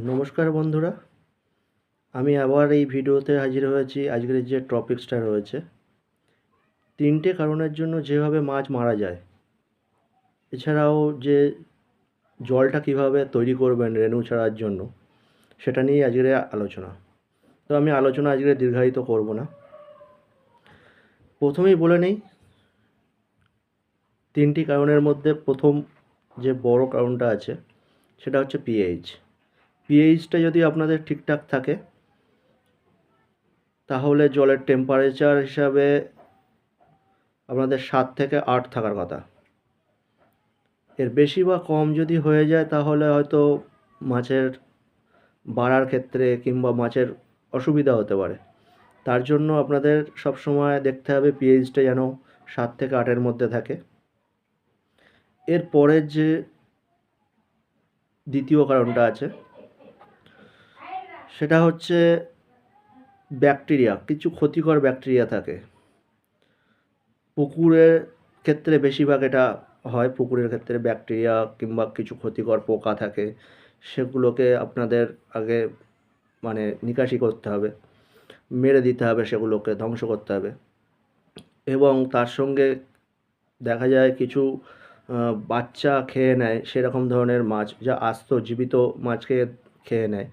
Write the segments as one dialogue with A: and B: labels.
A: নমস্কার বন্ধুরা, আমি আবার এই ভিডিওতে হাজির হয়েছি। আজকের যে টপিকসটা রয়েছে, তিনটে কারণের জন্য যেভাবে মাছ মারা যায়, এছাড়াও যে জলটা কিভাবে তৈরি করবেন রেণু ছাড়ার জন্য, সেটা নিয়ে আজকের আলোচনা। তো আমি আলোচনা আজকে দীর্ঘায়িত করব না। প্রথমেই বলে নেই, তিনটি কারণের মধ্যে প্রথম যে বড় কারণটা আছে সেটা হচ্ছে পিএইচ। পিএইচটা যদি আপনাদের ঠিকঠাক থাকে, তাহলে জলের টেম্পারেচার হিসাবে আপনাদের 7 থেকে 8 থাকার কথা। এর বেশি বা কম যদি হয়ে যায়, তাহলে হয়তো মাছের বাড়ার ক্ষেত্রে কিংবা মাছের অসুবিধা হতে পারে। তার জন্য আপনাদের সবসময় দেখতে হবে পিএইচটা যেন 7 থেকে 8-এর মধ্যে থাকে। এর পরের যে দ্বিতীয় কারণটা আছে, সেটা হচ্ছে ব্যাকটেরিয়া। কিছু ক্ষতিকর ব্যাকটেরিয়া থাকে পুকুরের ক্ষেত্রে, বেশিরভাগ এটা হয়। পুকুরের ক্ষেত্রে ব্যাকটেরিয়া কিংবা কিছু ক্ষতিকর পোকা থাকে, সেগুলোকে আপনাদের আগে নিকাশি করতে হবে, মেরে দিতে হবে, সেগুলোকে ধ্বংস করতে হবে। এবং তার সঙ্গে দেখা যায় কিছু বাচ্চা খেয়ে নেয় সেরকম ধরনের মাছ, যা আস্ত জীবিত মাছকে খেয়ে নেয়,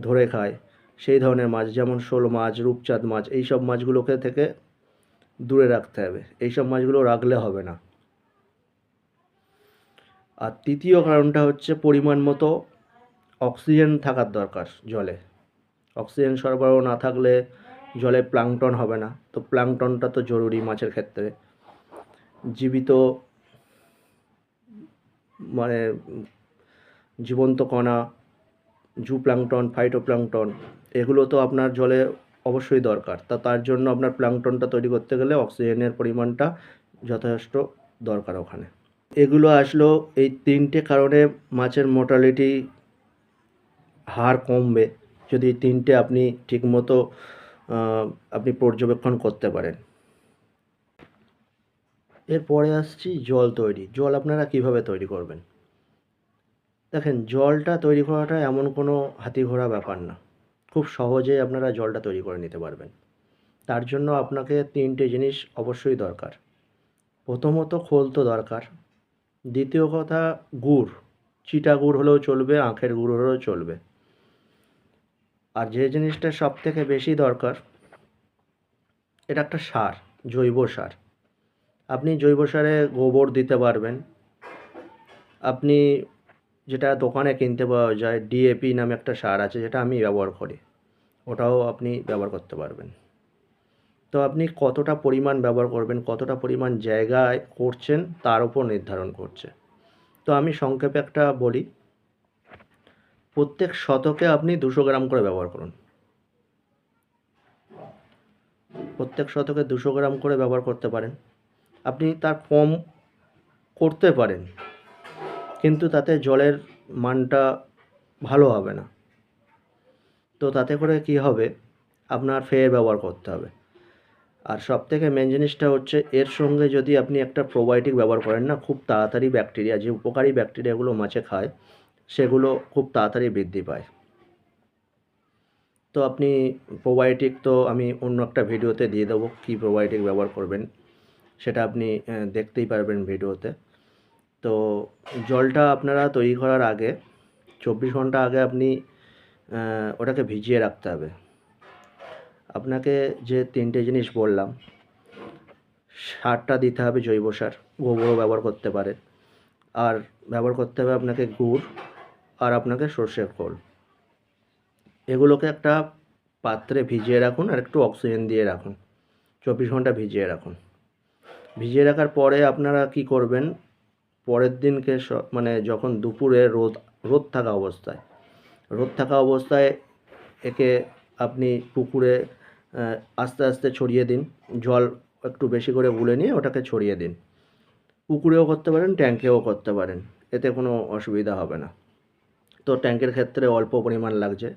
A: ধরে খায়, সেই ধরনের মাছ যেমন শোল মাছ, রূপচাঁদ মাছ, এইসব মাছগুলোকে থেকে দূরে রাখতে হবে। এইসব মাছগুলো রাখলে হবে না। আর তৃতীয় কারণটা হচ্ছে পরিমাণ মতো অক্সিজেন থাকার দরকার জলে। অক্সিজেন সরবরাহ না থাকলে জলে প্লাঙ্কটন হবে না। তো প্লাঙ্কটনটা তো জরুরি মাছের ক্ষেত্রে। জীবিত মানে জীবন্ত কণা, জুপ্লাঙ্কটন, ফাইটোপ্লাঙ্কটন, এগুলো তো আপনার জলে অবশ্যই দরকার। তার জন্য আপনার প্লাঙ্কটনটা তৈরি করতে গেলে অক্সিজেনের পরিমাণটা যথেষ্ট দরকার ওখানে। এগুলো আসলেও এই তিনটে কারণে মাছের মর্টালিটি হার কমবে যদি তিনটে আপনি ঠিকমতো আপনি পর্যবেক্ষণ করতে পারেন। এরপরে আসছি জল তৈরি। জল আপনারা কিভাবে তৈরি করবেন? দেখেন, জলটা তৈরি করাটা এমন কোনো হাতিঘোড়া ব্যাপার না। খুব সহজেই আপনারা জলটা তৈরি করে নিতে পারবেন। তার জন্য আপনাকে তিনটে জিনিস অবশ্যই দরকার। প্রথমত খোল তো দরকার। দ্বিতীয় কথা গুড়। চিটা গুড় হলেও চলবে, আখের গুড় হলেও চলবে। আর যে জিনিসটা সবথেকে বেশি দরকার, এটা একটা সার, জৈব সার। আপনি জৈব সারে গোবর দিতে পারবেন। আপনি যেটা দোকানে কিনতে পাওয়া যায়, ডিএপি নামে একটা সার আছে, যেটা আমি ব্যবহার করি, ওটাও আপনি ব্যবহার করতে পারবেন। তো আপনি কতটা পরিমাণ ব্যবহার করবেন, কতটা পরিমাণ জায়গায় করছেন, তার উপর নির্ধারণ করছে। তো আমি সংক্ষেপে একটা বলি, প্রত্যেক শতকে আপনি 200 গ্রাম করে ব্যবহার করুন। প্রত্যেক শতকে 200 গ্রাম করে ব্যবহার করতে পারেন। আপনি তার কম করতে পারেন, কিন্তু তাতে জলের মানটা ভালো হবে না। তো তাতে করে কি হবে, আপনার ফের ব্যবহার করতে হবে। আর সবথেকে মেন জিনিসটা হচ্ছে, এর সঙ্গে যদি আপনি একটা প্রোবায়োটিক ব্যবহার করেন না, খুব তাড়াতাড়ি ব্যাকটেরিয়া, যে উপকারী ব্যাকটেরিয়াগুলো মাছে খায়, সেগুলো খুব তাড়াতাড়ি বৃদ্ধি পায়। তো আপনি প্রোবায়োটিক, তো আমি অন্য একটা ভিডিওতে দিয়ে দেবো কী প্রোবায়োটিক ব্যবহার করবেন, সেটা আপনি দেখতেই পারবেন ভিডিওতে। তো জলটা আপনারা তৈরি করার আগে 24 ঘন্টা আগে আপনি ওটাকে ভিজিয়ে রাখতে হবে। আপনাকে যে তিনটে জিনিস বললাম, সারটা দিতে হবে জৈব সার, গোবরও ব্যবহার করতে পারে, আর ব্যবহার করতে হবে আপনাকে গুড়, আর আপনাকে সর্ষের খোল। এগুলোকে একটা পাত্রে ভিজিয়ে রাখুন, আর একটু অক্সিজেন দিয়ে রাখুন। 24 ঘন্টা ভিজিয়ে রাখুন। ভিজিয়ে রাখার পরে আপনারা কি করবেন, পরের দিনকে যখন দুপুরে রোদ থাকা অবস্থায়, একে আপনি পুকুরে আস্তে আস্তে ছড়িয়ে দিন। জল একটু বেশি করে গুলে নিয়ে ওটাকে ছড়িয়ে দিন। পুকুরেও করতে পারেন, ট্যাঙ্কেও করতে পারেন, এতে কোনো অসুবিধা হবে না। তো ট্যাঙ্কের ক্ষেত্রে অল্প পরিমাণ লাগছে।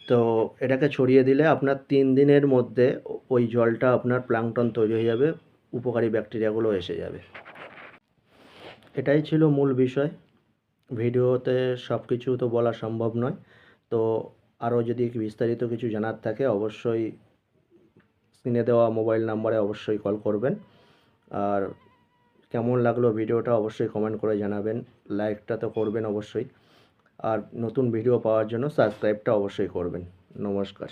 A: তো এটাকে ছড়িয়ে দিলে আপনার 3 দিনের মধ্যে ওই জলটা আপনার প্লাঙ্কটন তৈরি হয়ে যাবে, উপকারী ব্যাকটেরিয়াগুলো এসে যাবে। এটাই ছিল মূল বিষয়। ভিডিওতে সব কিছু তো বলা সম্ভব নয়। তো আরও যদি বিস্তারিত কিছু জানার থাকে অবশ্যই স্ক্রিনে দেওয়া মোবাইল নাম্বারে অবশ্যই কল করবেন। আর কেমন লাগলো ভিডিওটা অবশ্যই কমেন্ট করে জানাবেন। লাইকটা তো করবেন অবশ্যই। আর নতুন ভিডিও পাওয়ার জন্য সাবস্ক্রাইবটা অবশ্যই করবেন। নমস্কার।